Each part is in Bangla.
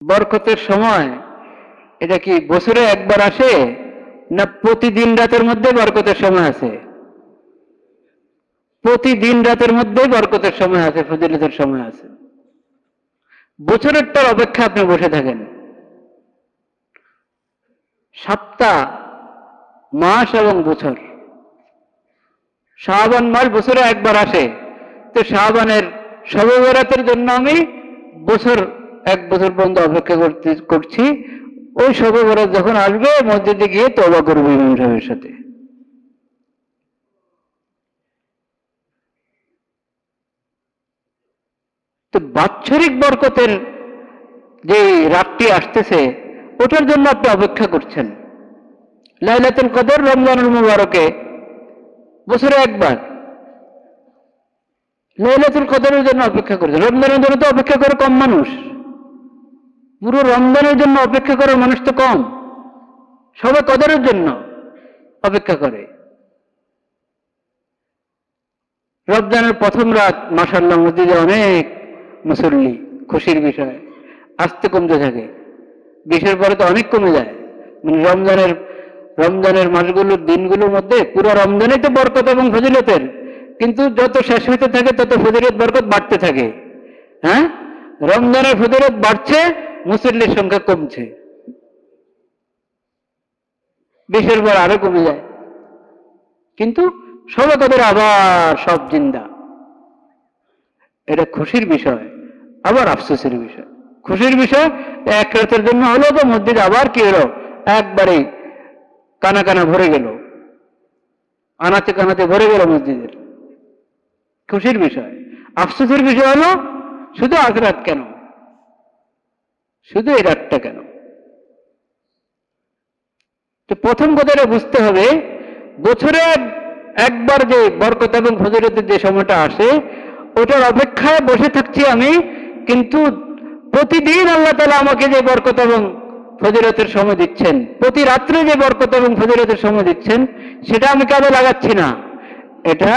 বরকতের সময় এটা কি বছরে একবার আসে না প্রতিদিন রাতের মধ্যে বরকতের সময় আছে? প্রতিদিন রাতের মধ্যে বরকতের সময় আছে, ফজিলতের সময় আছে। বছরেরটার অপেক্ষা আপনি বসে থাকেন। সপ্তাহ, মাস এবং বছর। শাবান মাস বছরে একবার আসে, তো শাবানের শবে বরাতের জন্য আমি এক বছর পর্যন্ত অপেক্ষা করছি। ওই শবে বরাত যখন আসবে মসজিদে গিয়ে তওবা করবো ইমাম সাহেবের সাথে। তো বাৎসরিক বরকতের যে রাতটি আসতেছে ওটার জন্য আপনি অপেক্ষা করছেন। লাইলাতুল কদর রমজানুল মুবারকে বছরে একবার লাইলাতুল কদরের জন্য অপেক্ষা করছেন। রমজানের জন্য তো অপেক্ষা করে কম মানুষ, পুরো রমজানের জন্য অপেক্ষা করার মানুষ তো কম, সবে কদরের জন্য অপেক্ষা করে। রমজানের প্রথম রাত মাশাআল্লাহ মসজিদে অনেক মুসল্লি, খুশির বিষয়। আস্তে কমতে থাকে, 20-এর পরে তো অনেক কমে যায়। মানে রমজানের মাসগুলোর দিনগুলোর মধ্যে পুরো রমজানই তো বরকত এবং ফজিলতের, কিন্তু যত শেষ হইতে থাকে তত ফজিলত বরকত বাড়তে থাকে। হ্যাঁ, রমজানের ফজিলত বাড়ছে, মুসল্লির সংখ্যা কমছে, 20-এর পর আরো কমে যায়। কিন্তু সবে কদর আবার সব জিন্দা। এটা খুশির বিষয়, আবার আফসোসের বিষয়। খুশির বিষয়, এক রাতের জন্য হলো তো মসজিদ আবার কি হলো, একবারে কানা কানা ভরে গেল, আনাচে কানাতে ভরে গেল মসজিদের। খুশির বিষয়। আফসোসের বিষয় হলো শুধু আজ রাত কেন, শুধু এই রাতটা কেন। তো প্রথম কথাটা বুঝতে হবে, বছরে একবার যে বরকত এবং ফজিলতের যে সময়টা আসে ওটার অপেক্ষায় বসে থাকছি আমি, কিন্তু প্রতিদিন আল্লাহ তাআলা আমাকে যে বরকত এবং ফজিলতের সময় দিচ্ছেন, প্রতি রাত্রে যে বরকত এবং ফজিলতের সময় দিচ্ছেন, সেটা আমি কাজে লাগাচ্ছি না। এটা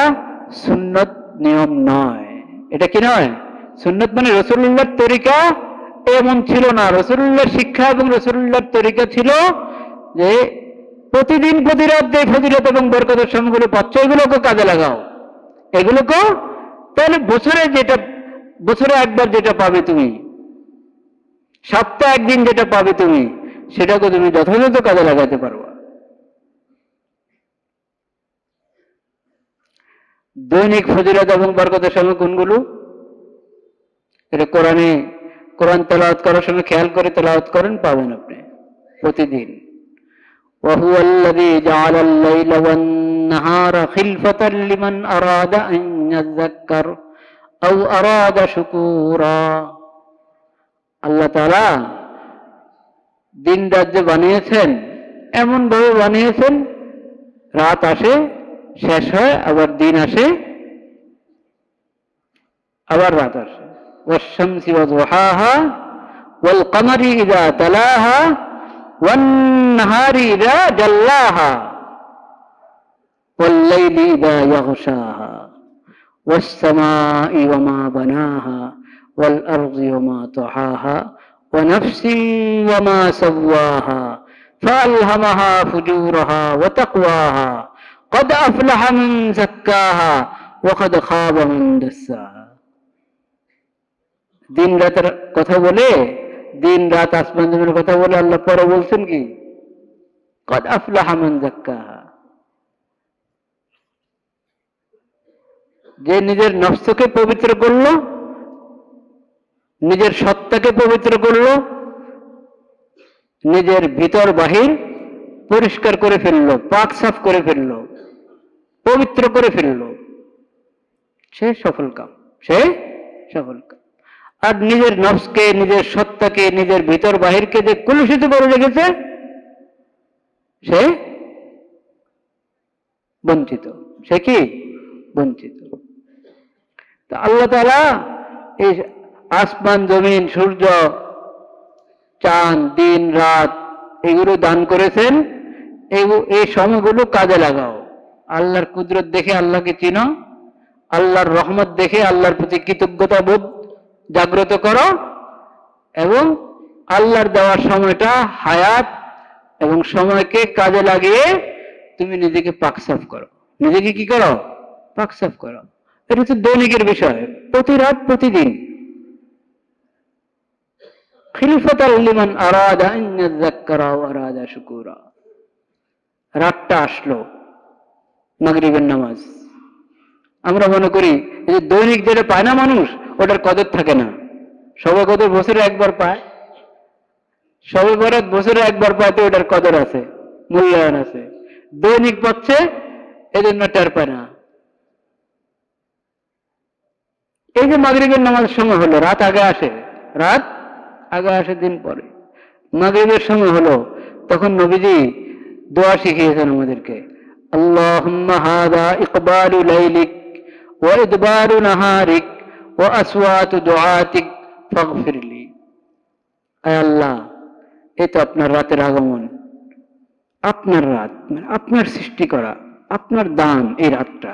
সুন্নত, নিয়ম নয়। এটা কি নয়? সুন্নত মানে রাসূলুল্লাহর তরিকা এমন ছিল না। রাসূলুল্লাহর শিক্ষা এবং রাসূলুল্লাহর তরিকা ছিল যে প্রতিদিন প্রতি রাত যে ফজিলত এবং বরকতের সময়গুলো পাচ্ছ এগুলোকে কাজে লাগাও, এগুলোকে। তাহলে বছরে একবার যেটা পাবে তুমি, সপ্তাহে একদিন যেটা পাবে তুমি, সেটাকে তুমি যথাযথ কাজে লাগাতে পারবা। দৈনিক ফজিলত এবং বরকতের সময় কোনগুলো? এটা কোরআন তেলাওয়াত করার সময় খেয়াল করে তেলাওয়াত করেন, পাবেন আপনি প্রতিদিন। وهو الذي جعل الليل والنهار خلفة لمن أراد أن يذكر أو أراد شكورا। আল্লাহ তাআলা দিন রাত যে বানিয়েছেন, এমন ভাবে বানিয়েছেন, রাত আসে শেষ হয়, আবার দিন আসে আবার রাত আসে। والشمس وضحاها والقمر إذا تلاها والنهار إذا جلاها والليل إذا يغشاها والسماء وما بناها والأرض وما طحاها ونفس وما سواها فألهمها فجورها وتقواها قد أفلح من زكاها وقد خاب من دساها। দিন রাতের কথা বলে, দিন রাত আসমান জমিনের কথা বলে আল্লাহ পরে বলছেন কি, কদ আফলাহা মান যাক্কাহা। যে নিজের নফসকে পবিত্র করলো, নিজের সত্তাকে পবিত্র করলো, নিজের ভিতর বাহির পরিষ্কার করে ফেললো, পাক সাফ করে ফেললো, পবিত্র করে ফেললো, সে সফল কাম, সে সফল কাম। আর নিজের নফসকে, নিজের সত্তাকে, নিজের ভিতর বাহিরকে যে কলুষিত করে রেখেছে, সে বঞ্চিত। সে কি বঞ্চিত? তো আল্লাহ তাআলা এই আসমান জমিন, সূর্য, চাঁদ, দিন রাত এগুলো দান করেছেন। এই সময়গুলো কাজে লাগাও। আল্লাহর কুদরত দেখে আল্লাহকে চিনো, আল্লাহর রহমত দেখে আল্লাহর প্রতি কৃতজ্ঞতা বোধ জাগ্রত করো, এবং আল্লাহর দেওয়ার সময়টা হায়াত এবং সময়কে কাজে লাগিয়ে তুমি নিজেকে পাক সাফ করো। নিজেকে কি করো? পাক সাফ করো। এটা হচ্ছে দৈনিকের বিষয়, প্রতি রাত প্রতিদিন। খিলফাতাল লিমান আরাদা আন ইয়াযাক্কারা ওয়া আরাদা শুকুরা। রাতটা আসলো, মাগরিবের নামাজ। আমরা মনে করি যে দৈনিক যেটা পায় না মানুষ, ওটার কদর থাকে না। সবে কদর বছরে একবার পায়, সবে বরাত বছরে একবার পায়, তো ওটার কদর আছে, মূল্যায়ন আছে। দৈনিক পাচ্ছে, এজন্য টের পায় না। এই যে মাগরিবের নামাজের সময় হলো, রাত আগে আসে, রাত আগে আসে দিন পরে। মাগরিবের সময় হলো, তখন নবীজি দোয়া শিখিয়েছেন আমাদেরকে, আল্লাহুম্মা হাযা ইকবালু লাইলিক ওয়া ইদবারু নাহারিক ওয়া আসওয়াতু দুআতিক ফাগফিরলি। আয় আল্লাহ, এই তো আপনার রাতের আগমন, আপনার রাত, মানে আপনার সৃষ্টি করা, আপনার দান, এই রাতটা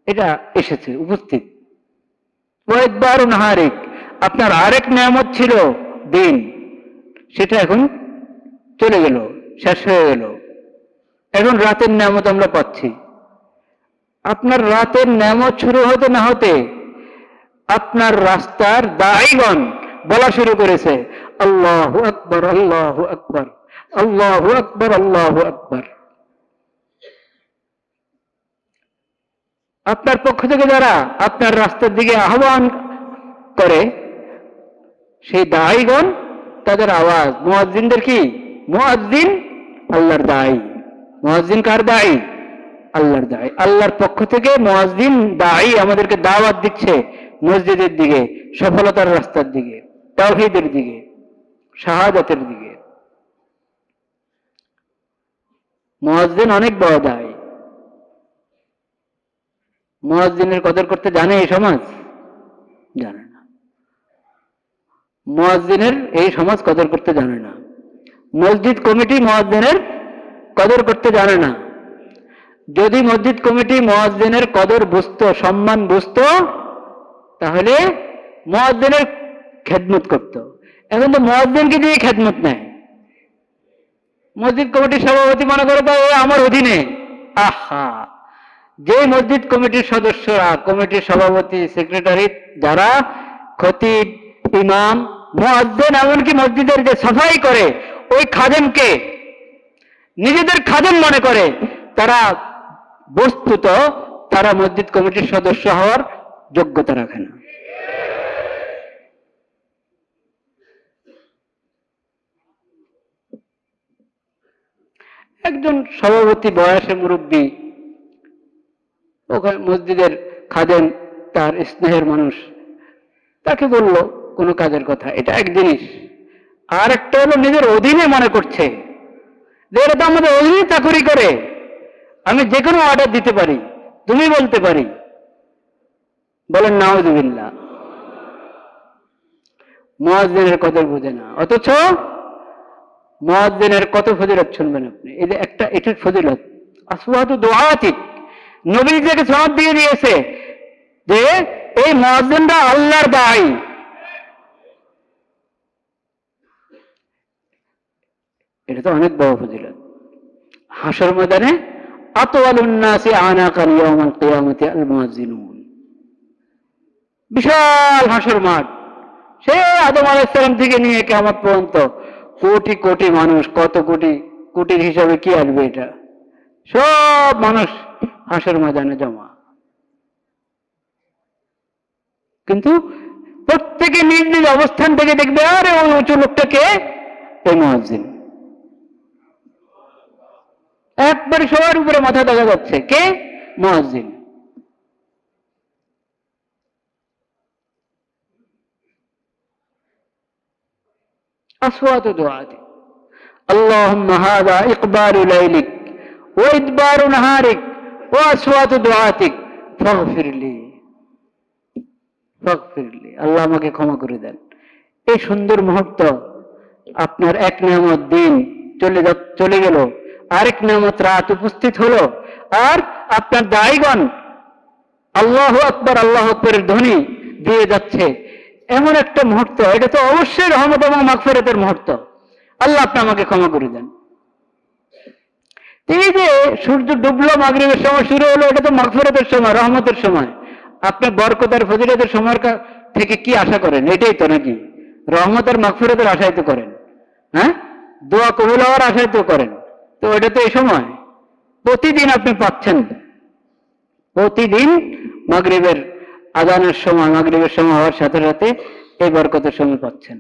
এটা এসেছে, উপস্থিত। ওয়া ইদবারু নাহারিক, আপনার আরেক নিয়ামত ছিল দিন, সেটা এখন চলে গেল, শেষ হয়ে গেল। এখন রাতের নিয়ামত আমরা পাচ্ছি। আপনার রাতের নিয়ামত শুরু হতে না হতে আপনার রাস্তার দাঈগণ বলা শুরু করেছে, আল্লাহু আকবার, আল্লাহু আকবার, আল্লাহু আকবার, আল্লাহু আকবার। আপনার পক্ষ থেকে যারা আপনার রাস্তার দিকে আহ্বান করে, সেই দাঈগণ, তাদের আওয়াজ, মুয়াজ্জিনদের কি? মুয়াজ্জিন আল্লাহর দাঈ। মুয়াজ্জিন কার দাঈ? আল্লাহর দাঈ। আল্লাহর পক্ষ থেকে মুয়াজ্জিন দাঈ আমাদেরকে দাওয়াত দিচ্ছে মসজিদের দিকে, সফলতার রাস্তার দিকে, তাওহীদের দিকে, শাহাদাতের দিকে। মুয়াজ্জিন অনেক বড় দাঈ। মুয়াজ্জিনের কদর করতে জানে এই সমাজ? জানে না। মুয়াজ্জিনের এই সমাজ কদর করতে জানে না। মসজিদ কমিটি মুয়াজ্জিনের কদর করতে জানে না। যদি মসজিদ কমিটি মুয়াজ্জিনের কদর বুঝতো, সম্মান বুঝতো, তাহলে মুয়াজ্জিনের খেদমত করত। এখন তো মুয়াজ্জিনকে দিয়ে খেদমত নেয়। মসজিদ কমিটির সভাপতি মনে করে তো আমার অধীনে। আহা, যে মসজিদ কমিটির সদস্যরা, কমিটির সভাপতি, সেক্রেটারি, যারা খতিব, ইমাম, মুয়াজ্জিন, এমনকি মসজিদের যে সাফাই করে, ওই খাদেমকে নিজেদের খাদেম মনে করে, তারা বস্তুত তারা মসজিদ কমিটির সদস্য হওয়ার যোগ্যতা রাখে না। একজন সভাপতি, বয়সে মুরব্বী, ওখানে মসজিদের খাদেম, তার স্নেহের মানুষ, তাকে বলল কোনো কাজের কথা, এটা এক জিনিস। আর একটা হলো নিজের অধীনে মনে করছে যে এটা তো আমাদের অধীনে চাকরি করে, আমি যে কোনো অর্ডার দিতে পারি, তুমি বলতে পারি। বলেন নাউযুবিল্লাহ। মুয়াজ্জিনের কদর বুঝে না, অথচ মুয়াজ্জিনের কত ফজিলত শুনবেন আপনি। এই যে একটা, এটার ফজিলত, আসওয়াতু দুআতিক, নবী থেকে সনদ দিয়ে দিয়েছে যে এই মুয়াজ্জিনরা আল্লাহর দাঈ। এটা তো অনেক বড় ফজিলত। হাসর ময়দানে আতওয়ালুন নাসি আনাকান ইয়াউমাল কিয়ামাতি আল মুয়াজ্জিনুন। বিশাল হাসর মাঠ, সে আদম আলাইহিস সালাম থেকে নিয়ে কিয়ামত পর্যন্ত কোটি কোটি মানুষ, কত কোটি, কোটির হিসাবে কি আসবে, এটা সব মানুষ হাসর ময়দানে জমা। কিন্তু প্রত্যেকে নিজ নিজ অবস্থান থেকে দেখবে, আরে ওই উঁচু লোকটাকে, এই মুয়াজ্জিন। একবারে সবার উপরে মাথা দেখা যাচ্ছে, কে? মুয়াজ্জিন। আসওয়াতু দুআতিক, আল্লাহুম্মা হাযা ইকবালু লাইলিক ওয়া ইদবারু নাহারিক ওয়া আসওয়াতু দুআতিক ফাগফিরলি, ফাগফিরলি। আল্লাহ আমাকে ক্ষমা করে দেন। এই সুন্দর মুহূর্ত, আপনার এক নিয়ামত দিন চলে গেল, আরেক নিয়ামত রাত উপস্থিত হলো, আর আপনার দাঈগণ আল্লাহু আকবার, আল্লাহু আকবারের ধ্বনি দিয়ে যাচ্ছে। এমন একটা মুহূর্ত, এটা তো অবশ্যই রহমত এবং মাগফিরাতের মুহূর্ত। আল্লাহ আপনি আমাকে ক্ষমা করে দেন। এই যে সূর্য ডুবলো, মাগরিবের সময় শুরু হলো, এটা তো মাগফিরাতের সময়, রহমতের সময়। আপনি বরকতের ফজিলতের সময় থেকে কি আশা করেন? এটাই তো নাকি? রহমতের মাগফিরাতের আশাই তো করেন, হ্যাঁ? দোয়া কবুল হওয়ার আশাই তো করেন। তো এটা তো এই সময় প্রতিদিন আপনি পাচ্ছেন। প্রতিদিন মাগরিবের আজানের সময়, মাগরিবের সময় হওয়ার সাথে সাথে এই বরকতের সময় পাচ্ছেন।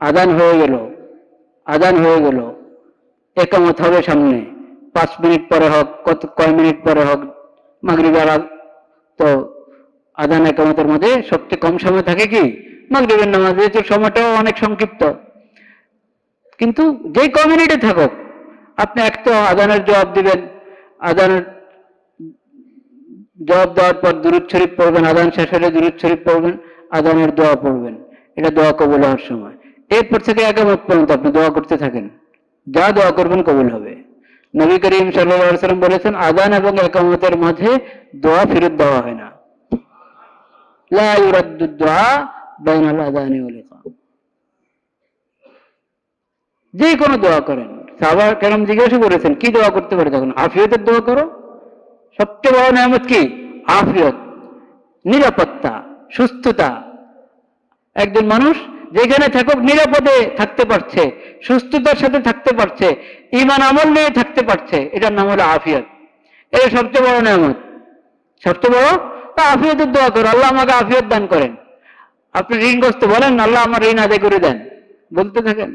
আজান হয়ে গেল, আজান হয়ে গেল, একামত হবে সামনে, 5 মিনিট পরে হোক, কয় মিনিট পরে হোক মাগরিবের, তো আজান একামতের মধ্যে সবচেয়ে কম সময় থাকে কি? মাগরিবের নামাজ। যেহেতু সময়টাও অনেক সংক্ষিপ্ত, কিন্তু যে ক মিনিটে থাকুক আপনি এক তো আজানের জবাব দিবেন, আজানের জবাব দেওয়ার পর দুরূদ শরীফ পড়বেন, আজান শেষ হলে দুরূদ শরীফ পড়বেন, আজানের দোয়া পড়বেন, এটা দোয়া কবুল হওয়ার সময়। এরপর থেকে একামত পর্যন্ত আপনি দোয়া করতে থাকেন, যা দোয়া করবেন কবুল হবে। নবী করিম সাল্লাল্লাহু আলাইহি ওয়াসাল্লাম বলেছেন, আজান এবং একামতের মাঝে দোয়া ফেরত দেওয়া হয় না। লা ইউরাদ্দু দুআ বাইনাল আযানি ওয়াল ইকাম। যে কোনো দোয়া করেন। সাহাবা কেরাম জিজ্ঞাসা করেছেন, কি দোয়া করতে পারে? তখন আফিয়তের দোয়া করো। সবচেয়ে বড় নিয়ামত কি? আফিয়ত, নিরাপত্তা, সুস্থতা। একজন মানুষ যেখানে থাকুক নিরাপদে থাকতে পারছে, সুস্থতার সাথে থাকতে পারছে, ঈমান আমল নিয়ে থাকতে পারছে, এটার নাম হলো আফিয়ত। এটা সবচেয়ে বড় নিয়ামত, সবচেয়ে বড়। তা আফিয়তের দোয়া করো, আল্লাহ আমাকে আফিয়ত দান করেন। আপনি ঋণগ্রস্ত, বলেন আল্লাহ আমার ঋণ আদায় করে দেন, বলতে থাকেন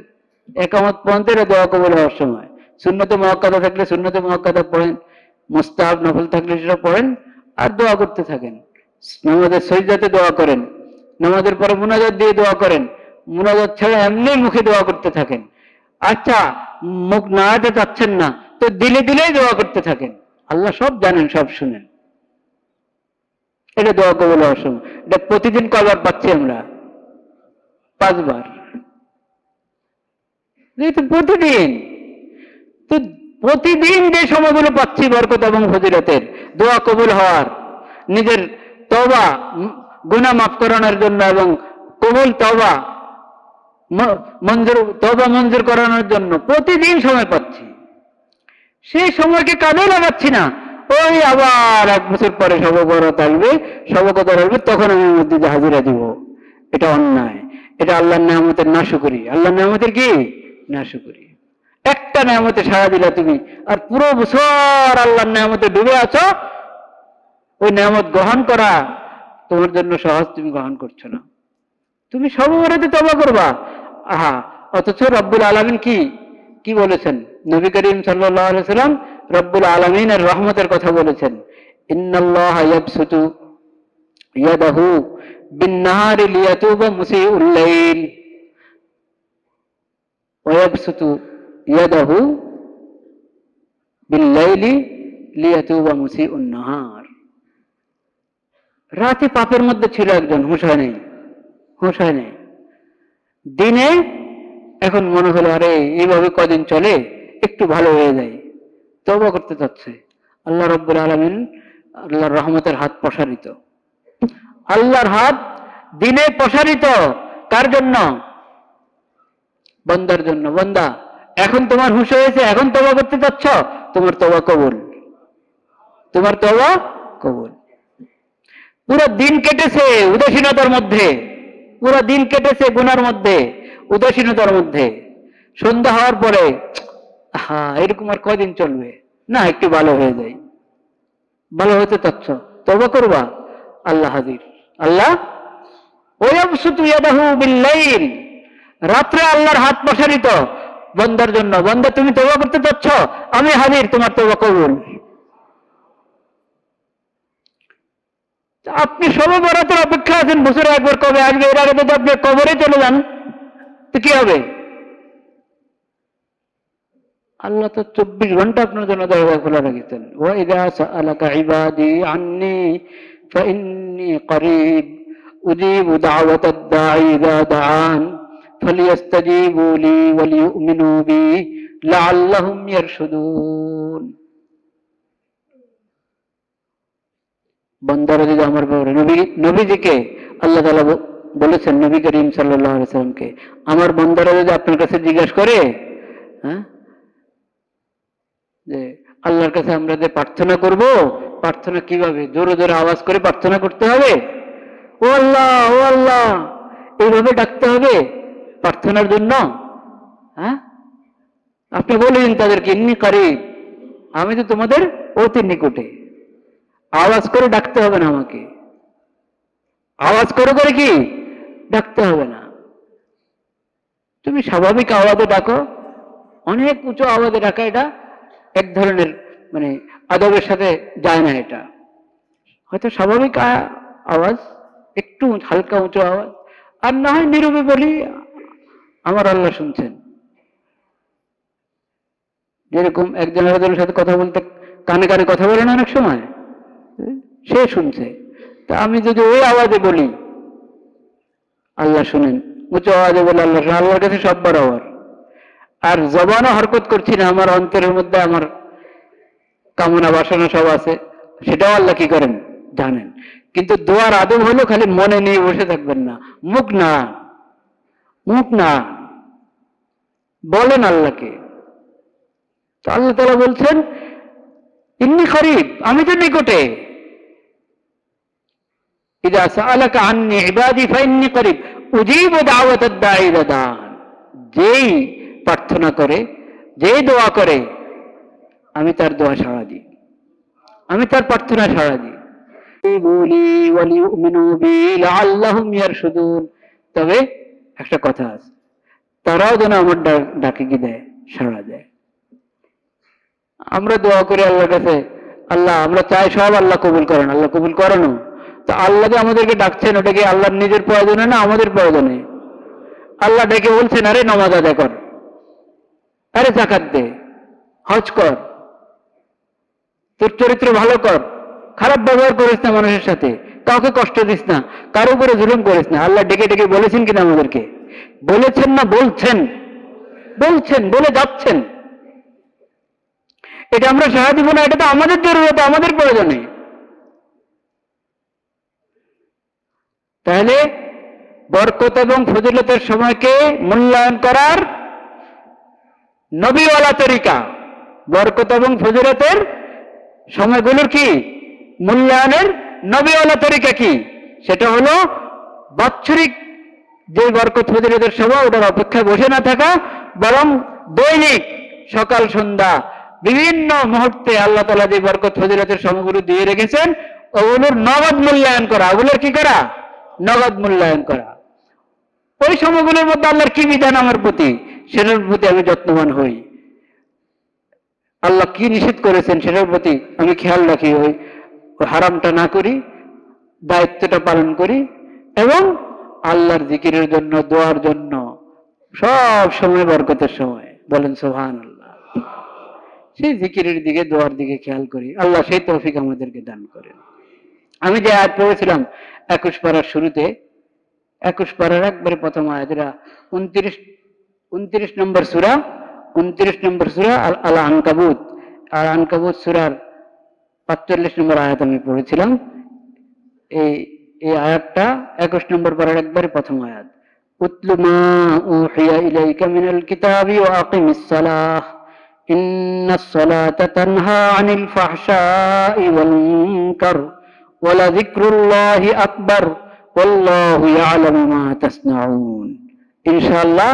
একামত পর্যন্ত। দোয়া কবুল হওয়ার সময় সুন্নতে মুআক্কাদা থাকলে সুন্নতে মুআক্কাদা পড়েন, মুস্তাহাব নফল থাকলে সেটা পড়েন, আর দোয়া করতে থাকেন। নামাজের সাজদাতে দোয়া করেন, নামাজের পরে মুনাজাত দিয়ে দোয়া করেন, মুনাজাত ছাড়া এমনি মুখে দোয়া করতে থাকেন। আচ্ছা, মুখ নাড়াতে চাচ্ছেন না, তো দিলে দিলেই দোয়া করতে থাকেন। আল্লাহ সব জানেন, সব শুনেন। এটা দোয়া কবুল হওয়ার সময়। এটা প্রতিদিন কয়বার পাচ্ছি আমরা? 5 বার। প্রতিদিন। তো প্রতিদিন যে সময়গুলো পাচ্ছি বরকত এবং ফজিলতের, দোয়া কবুল হওয়ার, নিজের তওবা গুনাহ মাফ করানোর জন্য এবং কবুল তওবা মঞ্জুর করানোর জন্য প্রতিদিন সময় পাচ্ছি। সেই সময়কে কাজে লাগাচ্ছি না। ওই আবার 1 বছর পরে শবে-বরাত আসবে, শবে-কদর আসবে, তখন আমি মসজিদে হাজিরা দিব। এটা অন্যায়। এটা আল্লাহর নিয়ামতের নাশুকরি। আল্লাহর নিয়ামতের কি? নাশুকরি। একটা নিয়ামতে সাড়া দিলা তুমি, আর পুরো বছর আল্লাহর নিয়ামতে ডুবে আছো। ওই নিয়ামত গ্রহণ করা তোমার জন্য সহজ, তুমি গ্রহণ করছো না। তুমি শবে-বরাতে তওবা করবা, আহা, অথচ রব্বুল আলামিন কি বলেছেন? নবী করিম সাল্লাল্লাহু আলাইহি ওয়াসাল্লাম রব্বুল আলামিনের রহমতের কথা বলেছেন। ইন্নাল্লাহা ইয়াবসুতু ইয়াদাহু বিন-নাহারি লিয়াতুবা মুসিউল লাইল ওয়া ইয়াবসুতু ইয়াদাহু বিল-লাইলি লিয়াতুবা মুসিউন নাহার। রাতে পাপের মধ্যে ছিল একজন, হুঁশ হয় নাই। দিনে এখন মনে হলো, আরে এইভাবে কদিন চলে, একটু ভালো হয়ে যায়, তওবা করতে চাচ্ছে। আল্লাহ রাব্বুল আলামিন, আল্লাহর রহমতের হাত প্রসারিত। আল্লাহর হাত দিনে প্রসারিত। কার জন্য? বান্দার জন্য। বান্দা, এখন তোমার হুঁশ হয়েছে, এখন তওবা করতে চাচ্ছ, তোমার তওবা কবুল, তোমার তওবা কবুল। পুরো দিন কেটেছে উদাসীনতার মধ্যে, পুরো দিন কেটেছে গুনার মধ্যে, উদাসীনতার মধ্যে। সন্ধ্যা হওয়ার পরে, হ্যাঁ, এরকম আর কয়দিন চলবে, না একটু ভালো হয়ে যায়, ভালো হতে চাচ্ছ, তওবা করবা, আল্লাহ হাজির। আল্লাহ ওয়াবসুতু ইয়াদাহু বিল-লাইল, রাত্রে আল্লাহর হাত প্রসারিত বান্দার জন্য। বান্দা, তুমি তওবা করতে চাচ্ছ, আমি হাজির, তোমার তওবা কবুল। আপনি শবে-বরাতের অপেক্ষা আছেন, বছরে একবার কবে আসবে, এর আগে যদি আপনি কবরে চলে যান তো কি হবে? আল্লাহ তো 24 ঘন্টা আপনার জন্য দরজা খোলা রেখেছেন। ওয়া ইযা সাআলাকা ইবাদি আন্নী ফাইন্নী করিব উজিবু দাওয়াতাদ দাঈ ইযা দাআন ফালিয়াস্তাজিবু লি ওয়া লিয়ুমিনু বি লাআল্লাহুম ইয়ারশুদুন। বান্দারা যদি আমার ব্যাপারে, নবীজিকে আল্লাহ তাআলা বলেছেন নবী করিম সাল্লাল্লাহু আলাইহি সাল্লামকে, আমার বান্দারা যদি আপনার কাছে জিজ্ঞাসা করে, হ্যাঁ, যে আল্লাহর কাছে আমরা যে প্রার্থনা করব, প্রার্থনা কিভাবে? জোরে জোরে আওয়াজ করে প্রার্থনা করতে হবে? ও আল্লাহ, ও আল্লাহ, এইভাবে ডাকতে হবে প্রার্থনার জন্য? হ্যাঁ, আপনি বলেন তাদেরকে, ইন্নী করিব, আমি তো তোমাদের অতি নিকটে। আওয়াজ করে ডাকতে হবে না আমাকে, আওয়াজ করে করে কি ডাকতে হবে না। তুমি স্বাভাবিক আওয়াজে ডাকো, অনেক উঁচু আওয়াজে ডাকা এটা এক ধরনের মানে আদবের সাথে যায় না। এটা হয়তো স্বাভাবিক আওয়াজ, একটু হালকা উঁচু আওয়াজ, আর না হয় নীরবে বলি আমার আল্লাহ শুনছেন। যেরকম একজন আরেকজনের সাথে কথা বলতে কানে কানে কথা বলে না অনেক সময়, সে শুনছে। তা আমি যদি ওই আওয়াজে বলি আল্লাহ শুনেন, উঁচু আওয়াজে বলে আল্লাহ, আল্লাহর কাছে সব বরাবর। আর জবানও হরকত করছি না, আমার অন্তরের মধ্যে আমার কামনা বাসনা সব আছে, সেটাও আল্লাহ কি করেন জানেন। কিন্তু দোয়ার আদব হলো খালি মনে নিয়ে বসে থাকবেন না, মুখ না, মুখ না, বলেন আল্লাহকে। তো আল্লাহ তাআলা বলছেন ইন্নী করিব, আমি তো নিকটে। ইযা সাআলাকা আন্নী ইবাদি ফাইন্নী করিব উজিবু দাওয়াতাদ দাঈ ইযা দাআন। যেই প্রার্থনা করে, যেই দোয়া করে, আমি তার দোয়া সাড়া দিই, আমি তার প্রার্থনা সাড়া দিই। তবে একটা কথা আছে, তারাও যেন আমার ডাকে কি দেয়, সাড়া দেয়। আমরা দোয়া করি আল্লাহর কাছে, আল্লাহ আমরা চাই সব আল্লাহ কবুল করেন, আল্লাহ কবুল করেনও। তো আল্লাহ যে আমাদেরকে ডাকছেন, ওটা কি আল্লাহর নিজের প্রয়োজনে না আমাদের প্রয়োজনে? আল্লাহ ডেকে বলছেন, আরে নামাজ আদায় কর, আরে যাকাত দে, হজ কর, তোর চরিত্র ভালো কর, খারাপ ব্যবহার করিস না মানুষের সাথে, কাউকে কষ্ট দিস না, কারো উপরে জুলুম করিস না। আল্লাহ ডেকে ডেকে বলেছেন কিনা আমাদেরকে? বলেছেন না বলছেন? বলছেন, বলে যাচ্ছেন। এটা আমরা সাড়া দিব না, এটা তো আমাদের জরুরত, আমাদের প্রয়োজনে। তাহলে বরকত এবং ফজিলতের সময়কে মূল্যায়ন করার নবীওয়ালা তরিকা, বরকত এবং ফজিলতের সময়গুলোর কি মূল্যায়নের নবীওয়ালা তরিকা কি? সেটা হলো বাৎসরিক যে বরকত ফজিলতের সময়, ওটার অপেক্ষায় বসে না থাকা, বরং দৈনিক সকাল সন্ধ্যা বিভিন্ন মুহূর্তে আল্লাহ তাআলা যে বরকত ফজিলতের সময়গুলো দিয়ে রেখেছেন, ওগুলোর নগদ মূল্যায়ন করা। ওগুলোর কি করা? নগদ মূল্যায়ন করা। ওই সময়গুলোর মধ্যে আল্লাহর কি বিধান আমার প্রতি, সেটার প্রতি আমি যত্নবান হই। আল্লাহ কি নিষেধ করেছেন সেটার প্রতি আমি খেয়াল রাখি, ওই হারামটা না করি, দায়িত্বটা পালন করি, এবং আল্লাহর জিকিরের জন্য, দোয়ার জন্য সব সময় বরকতের সময় বলেন সুবহানাল্লাহ, সেই জিকিরের দিকে, দোয়ার দিকে খেয়াল করি। আল্লাহ সেই তৌফিক আমাদেরকে দান করেন। আমি যে আয়াত পড়েছিলাম 21 পারার শুরুতে, 21 পারার একবারে প্রথম আয়াত, এরা 29 নম্বর সূরা, 29 নম্বর সূরা আল আনকাবুত। আর আনকাবুত সূরার 45 নম্বর আয়াত আমি পড়েছিলাম। এই আয়াতটা 21 নম্বর পারার একবারে প্রথম আয়াত। উতলু মা উহিয়া ইলাইকা মিনাল কিতাবি ওয়া আকিমিস সালাহ ইন্নাস সালাতা তানহা আনিল ফাহশাই ওয়াল মুনকার ওয়া লাযিকরুল্লাহি আকবার ওয়াল্লাহু ইয়ালামু মা তাসনাউন। ইনশাআল্লাহ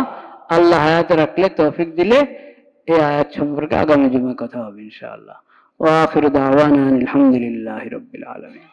আল্লাহ হায়াতে রাখলে, তৌফিক দিলে, এই আয়াত সম্পর্কে আগামী জুমায় কথা হবে ইনশাআল্লাহ। ওয়া আখিরু দাওয়ানা আলহামদুলিল্লাহি রাব্বিল আলামিন।